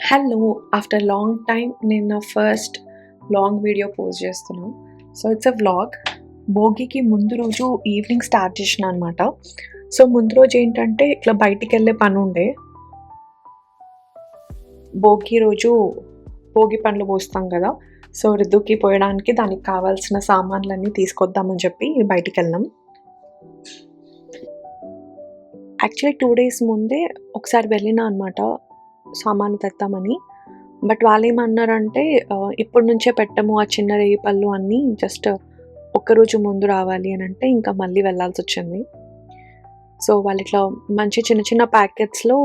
Hello! After long time నేను నా first long video post చేస్తున్నా. So, it's a vlog. భోగికి ముందు రోజు ఈవినింగ్ స్టార్ట్ చేసినా అనమాట. సో, ముందు రోజు ఏంటంటే ఇట్లా బయటికెళ్ళే పనుండే. భోగి రోజు భోగి పండ్లు పోస్తాం కదా! సో, రిద్దుకి పోయడానికి దానికి కావాల్సిన సామాన్లన్నీ తీసుకొద్దామని చెప్పి బయటికెళ్ళాం. యాక్చువల్లీ 2 డేస్ ముందే ఒకసారి వెళ్ళినా అనమాట సామాన్లు తెద్దామని. బట్ వాళ్ళేమన్నారంటే ఇప్పటి నుంచే పెట్టము ఆ చిన్న రేగిపళ్ళు అన్నీ జస్ట్ ఒక్కరోజు ముందు రావాలి అనంటే ఇంకా మళ్ళీ వెళ్ళాల్సొచ్చింది. సో, వాళ్ళిట్లా మంచి చిన్న చిన్న ప్యాకెట్స్‌లో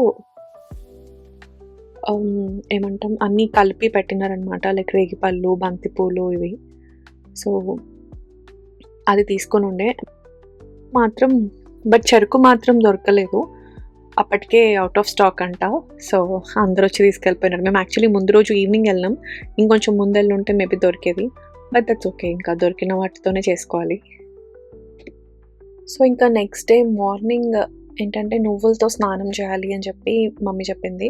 ఏమంటాం అన్నీ కలిపి పెట్టినారనమాట. లైక్ రేగిపళ్ళు, బంతిపూలు ఇవి. సో, అది తీసుకొనుండే. మాత్రం బట్ చెరుకు మాత్రం దొరకలేదు. అప్పటికే ఔట్ ఆఫ్ స్టాక్ అంట. సో, అందరొచ్చి తీసుకెళ్ళిపోయినారు. మేము యాక్చువల్లీ ముందు రోజు ఈవినింగ్ ఎళ్ళాం. ఇంకొంచెం ముందెళ్ళుంటే మేబీ దొరికేది. But that's okay. ఇంకా దొరికిన వాటితోనే చేసుకోవాలి. సో, ఇంకా నెక్స్ట్ డే మార్నింగ్ ఏంటంటే నువ్వులతో స్నానం చేయాలి అని చెప్పి మమ్మీ చెప్పింది.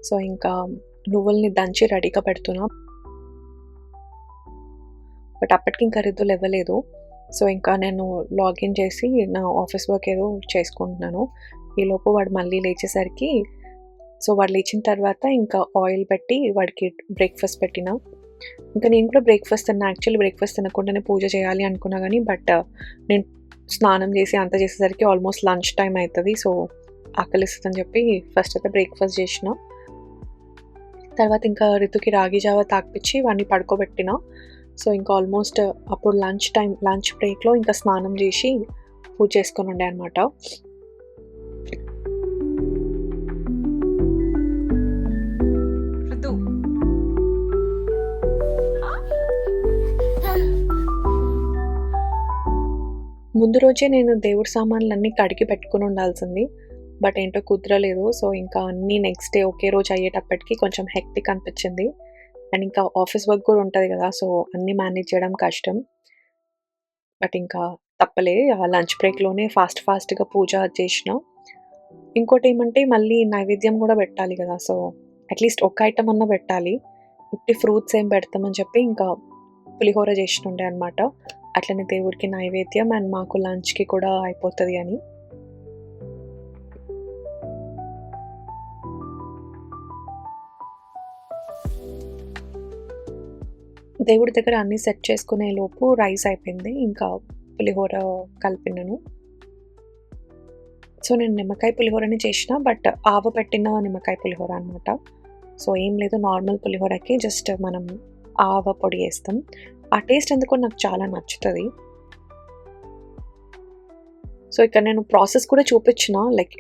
సో, ఇంకా నువ్వుల్ని దంచి రెడీగా పెడుతున్నా. బట్ అప్పటికి ఇంకా రిద్దు లెవ్వలేదు. సో, ఇంకా నేను లాగిన్ చేసి నా ఆఫీస్ వర్క్ ఏదో చేసుకుంటున్నాను. ఈలోపు వాడు మళ్ళీ లేచేసరికి సో, వాడు లేచిన తర్వాత ఇంకా ఆయిల్ పెట్టి వాడికి బ్రేక్‌ఫాస్ట్ పెట్టినా. ఇంకా నేను కూడా బ్రేక్‌ఫాస్ట్ తిన్నా. యాక్చువల్లీ బ్రేక్‌ఫాస్ట్ తినకుండానే పూజ చేయాలి అనుకున్నా గానీ, బట్ నేను స్నానం చేసి అంతా చేసేసరికి ఆల్మోస్ట్ లంచ్ టైమ్ అయితది. సో, ఆకలేస్తదని చెప్పి ఫస్ట్ అయితే బ్రేక్‌ఫాస్ట్ చేషినా. తర్వాత ఇంకా రితుకి రాగి జావ తాగిపిచ్చి వాడిని పడుకోబెట్టినా. సో, ఇంకా ఆల్మోస్ట్ అప్పుడు లంచ్ టైమ్, లంచ్ బ్రేక్‌లో ఇంకా స్నానం చేసి పూజ చేసుకొనుండే అనమాట. రితు ముందు రోజే నేను దేవుడి సామాన్లన్నీ కడిగి పెట్టుకొని ఉండాల్సింది. బట్ ఏంటో కుదరలేదు. సో, ఇంకా అన్నీ నెక్స్ట్ డే ఒకే రోజు అయ్యేటప్పటికి కొంచెం హెక్టిక్ అనిపిచ్చింది. అండ్ ఇంకా ఆఫీస్ వర్క్ కూడా ఉంటది కదా! సో, అన్నీ మేనేజ్ చేయడం కష్టం. బట్ ఇంకా తప్పలే. ఆ లంచ్ బ్రేక్‌లోనే ఫాస్ట్‌గా పూజ చేషినా. ఇంకోటేమంటే మళ్ళీ నైవేద్యం గూడా పెట్టాలి గదా! సో, అట్‌లీస్ట్ ఒక ఐటెమ్ అన్నా పెట్టాలి. ఉట్టి ఫ్రూట్స్ ఏం పెడతామని చెప్పి ఇంకా పులిహోర చేషినుండే అనమాట. అట్లనే దేవుడికి నైవేద్యం అండ్ మాకు లంచ్‌కి కూడా అయిపోతది అని. దేవుడి దగ్గర అన్నీ సెట్ చేసుకునే లోపు రైస్ అయిపోయింది. ఇంకా పులిహోర కలిపినాను. సో, నేను నిమ్మకాయ పులిహోరనే చేషినా. బట్ ఆవ పెట్టిన నిమ్మకాయ పులిహోర అనమాట. సో, ఏం లేదు నార్మల్ పులిహోరకి జస్ట్ మనం ఆవ పొడి ఏస్తాం. ఆ టేస్ట్ ఎందుకో నాకు చాలా నచ్చుతది. సో, ఇక్కడ నేను ప్రాసెస్ కూడా చూపిచ్చిన. లైక్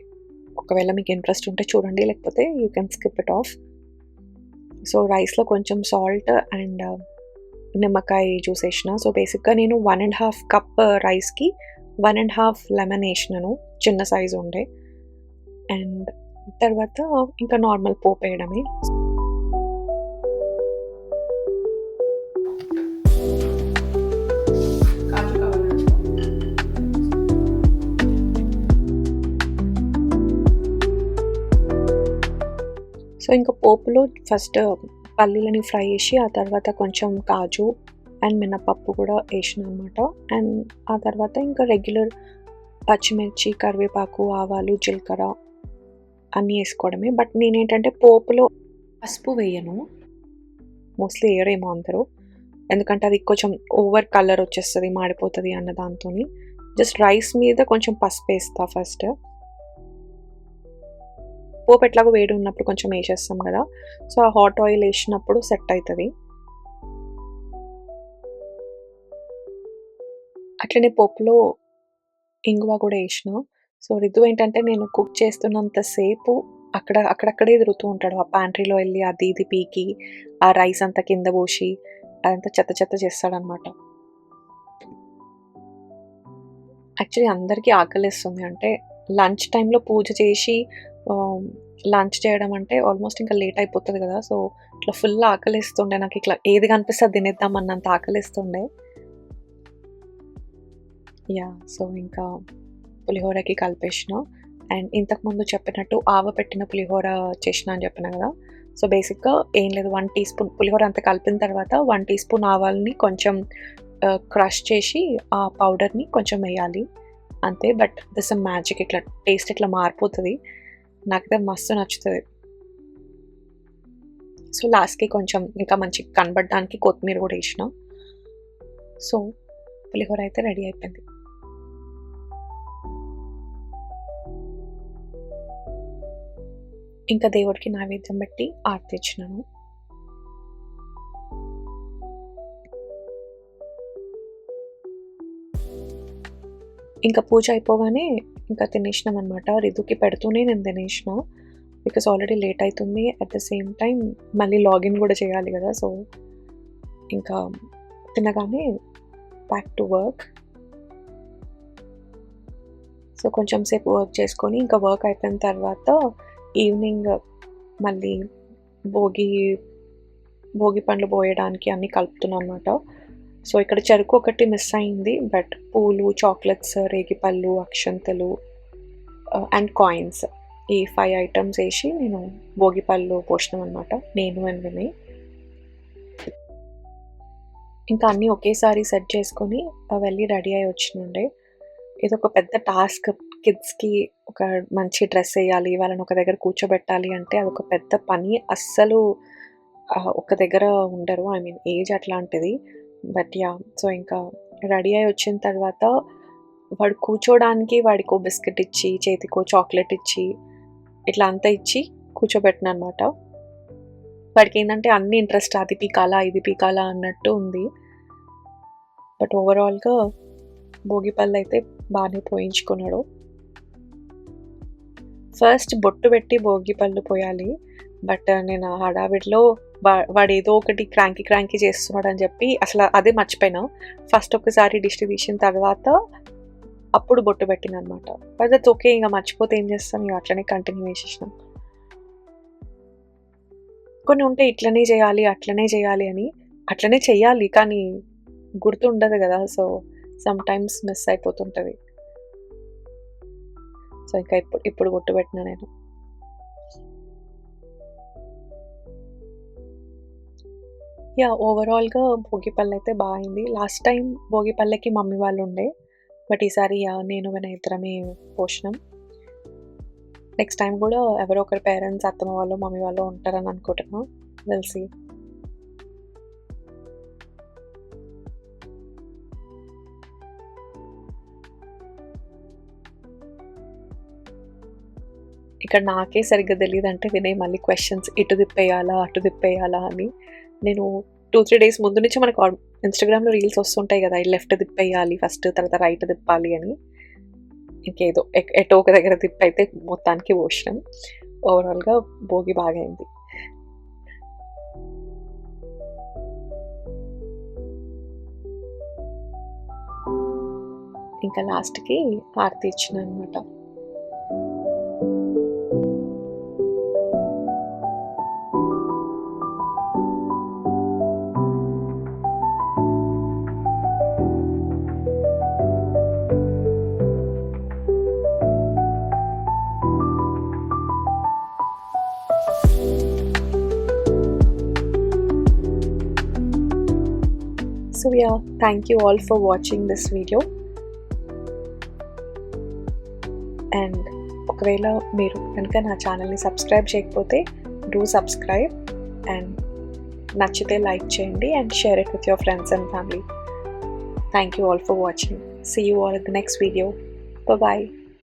ఒకవేళ మీకు ఇంట్రెస్ట్ ఉంటే చూడండి. లేకపోతే you can skip it of. So, రైస్‌లో కొంచెం సాల్ట్ అండ్ నిమ్మకాయ జ్యూస్ ఏషినా. సో, బేసిక్‌గా నేను 1 ½ కప్ రైస్‌కి 1 ½ లెమన్ ఏషినాను. చిన్న సైజ్ ఉండే. అండ్ తర్వాత ఇంకా నార్మల్ పోపేయడమే. సో, ఇంక పోపులో ఫస్ట్ పల్లీలని ఫ్రై చేసి, ఆ తర్వాత కొంచెం కాజు అండ్ మినపప్పు కూడా ఏషినా అనమాట. అండ్ ఆ తర్వాత ఇంకా రెగ్యులర్ పచ్చిమిర్చి, కరివేపాకు, ఆవాలు, జీలకర్ర అన్నీ ఏసుకోవడమే. బట్ నేనేంటంటే పోపులో పసుపు వేయను. మోస్ట్‌లీ ఎయరేమో అందరూ. ఎందుకంటే అది కొంచెం ఓవర్ కలర్ వచ్చేస్తది, మాడిపోతది అన్న దాంతోని. జస్ట్ రైస్ మీద కొంచెం పసుపేస్తా ఫస్ట్. పోపు ఎట్లాగో వేడి ఉన్నప్పుడు కొంచెం ఏసేస్తాం గదా! సో, ఆ హాట్ ఆయిల్ ఏషినప్పుడు సెట్ అయితది. అట్లనే పోపులో ఇంగువ గూడా ఏషినా. సో, రిద్దు ఏంటంటే నేను కుక్ చేస్తున్నంత సేపు అక్కడక్కడే తిరుగుతూ ఉంటాడు. ఆ ప్యాంట్రీలో ఎళ్లి అది ఇది పీకి, ఆ రైస్ అంతా కింద పోసి, అదంతా చెత్త చెత్త చేస్తాడనమాట. యాక్చువల్లీ అందరికీ ఆకలేస్తుంది. అంటే లంచ్ టైమ్‌లో పూజ చేసి ఆహ్, లంచ్ చేయడం అంటే ఆల్మోస్ట్ ఇంకా లేట్ అయిపోతది గదా! సో, ఇట్లా ఫుల్ ఆకలేస్తుండే. నాకిట్లా ఏది కనిపిస్తే అది తినేద్దాం అన్నంత ఆకలేస్తుండే. యాహ్! సో, ఇంకా పులిహోరకి కలిపేషినా. అండ్ ఇంతకుముందు చెప్పినట్టు ఆవ పెట్టిన పులిహోర చేషినా అని చెప్పినా గదా! సో బేసిక్గా ఏం లేదు, 1 టీ స్పూన్ పులిహోర అంతా కలిపిన తర్వాత 1 టీ స్పూన్ ఆవాలని కొంచెం క్రష్ చేసి ఆ పౌడర్ని కొంచెం వేయాలి అంతే. బట్ దిస్ మ్యాజిక్, ఇట్లా టేస్ట్ ఇట్లా మారిపోతుంది, నాకైతే మస్తు నచ్చుతుంది. సో లాస్ట్కి కొంచెం ఇంకా మంచి కనబడడానికి కొత్తిమీర కూడా వేసిన. సో పులిహోర అయితే రెడీ అయిపోయింది. ఇంకా దేవుడికి నైవేద్యం పెట్టి ఆరతి ఇచ్చినాను. ఇంకా పూజ అయిపోగానే ఇంకా తినేసినాం అనమాట. రితుకి పెడుతూనే నేను తినేసిన, బికాస్ ఆల్రెడీ లేట్ అవుతుంది. అట్ ద సేమ్ టైం మళ్ళీ లాగిన్ కూడా చేయాలి కదా. సో ఇంకా తినగానే బ్యాక్ టు వర్క్. సో కొంచెం సేపు వర్క్ చేసుకొని ఇంకా వర్క్ అయిపోయిన తర్వాత ఈవినింగ్ మళ్ళీ భోగి పండ్లు పోయడానికి అన్నీ కలుపుతున్నాను అనమాట. సో ఇక్కడ చెరుకు ఒకటి మిస్ అయింది, బట్ పూలు, చాక్లెట్స్, రేగిపళ్ళు, అక్షంతలు అండ్ కాయిన్స్, ఈ 5 ఐటమ్స్ వేసి నేను భోగిపళ్ళు పోసినాం అనమాట, నేను అండ్ వినయ్. ఇంకా అన్నీ ఒకేసారి సెట్ చేసుకొని వెళ్ళి రెడీ అయ్యి వచ్చినండే. ఇది ఒక పెద్ద టాస్క్. కిడ్స్కి ఒక మంచి డ్రెస్ వేయాలి, వాళ్ళని ఒక దగ్గర కూర్చోబెట్టాలి అంటే అదొక పెద్ద పని. అస్సలు ఒక దగ్గర ఉండరు, ఐ మీన్ ఏజ్ అట్లాంటిది. బట్ యా, సో ఇంకా రెడీ అయ్యి వచ్చిన తర్వాత వాడు కూర్చోడానికి వాడికో బిస్కెట్ ఇచ్చి, చేతికో చాక్లెట్ ఇచ్చి, ఇట్లా అంతా ఇచ్చి కూర్చోబెట్టిన అనమాట. వాడికి ఏంటంటే అన్ని ఇంట్రెస్ట్, అది పీకాలా ఇది పీకాలా అన్నట్టు ఉంది. బట్ ఓవరాల్గా భోగిపళ్ళు అయితే బాగానే పోయించుకున్నాడు. ఫస్ట్ బొట్టు పెట్టి భోగిపళ్ళు పోయాలి, బట్ నేను ఆ హడావిడిలో వాడు ఏదో ఒకటి క్రాంకీ చేస్తున్నాడు అని చెప్పి అసలు అదే మర్చిపోయినా. ఫస్ట్ ఒకసారి దిష్టి తీసిన తర్వాత అప్పుడు బొట్టు పెట్టిన అనమాట. బట్ దట్స్ ఓకే, ఇంకా మర్చిపోతే ఏం చేస్తాం, ఇక అట్లనే కంటిన్యూ చేసేసినాం. కొన్ని ఉంటే ఇట్లనే చేయాలి అట్లనే చేయాలి అని, అట్లనే చెయ్యాలి కానీ గుర్తుండదు కదా. సో సమ్ టైమ్స్ మిస్ అయిపోతుంటుంది. సో ఇంకా ఇప్పుడు బొట్టు పెట్టినా నేను. యా, ఓవరాల్గా భోగిపళ్ళు అయితే బాగా అయింది. లాస్ట్ టైం భోగిపళ్ళకి మమ్మీ వాళ్ళు ఉండే, బట్ ఈసారి నేను వినయ్ ఇద్దరమే పోషణం. నెక్స్ట్ టైం కూడా ఎవరో ఒకరి పేరెంట్స్, అత్తమ్మ వాళ్ళు మమ్మీ వాళ్ళు ఉంటారని అనుకుంటున్నాం. Will see. ఇక్కడ నాకే సరిగ్గా తెలియదు అంటే వినయ్ మళ్ళీ క్వశ్చన్స్, ఇటు తిప్పేయాలా అటు తిప్పేయాలా అని. నేను 2-3 డేస్ ముందు నుంచి మనకు ఇన్స్టాగ్రామ్లో రీల్స్ వస్తుంటాయి కదా, లెఫ్ట్ తిప్పేయాలి ఫస్ట్, తర్వాత రైట్ తిప్పాలి అని. ఇంకేదో ఎటో ఒక దగ్గర తిప్పైతే మొత్తానికి పోషణం. ఓవరాల్గా భోగి బాగా అయింది. ఇంకా లాస్ట్కి హారతి ఇచ్చిన అనమాట. So yeah, thank you all for watching this video. And ఒకవేళ మీరు కనుక నా ఛానల్ని సబ్స్క్రైబ్ చేయకపోతే డూ సబ్స్క్రైబ్, అండ్ నచ్చితే లైక్ చేయండి and share it with your friends and family. Thank you all for watching. See you all in the next video. Bye bye.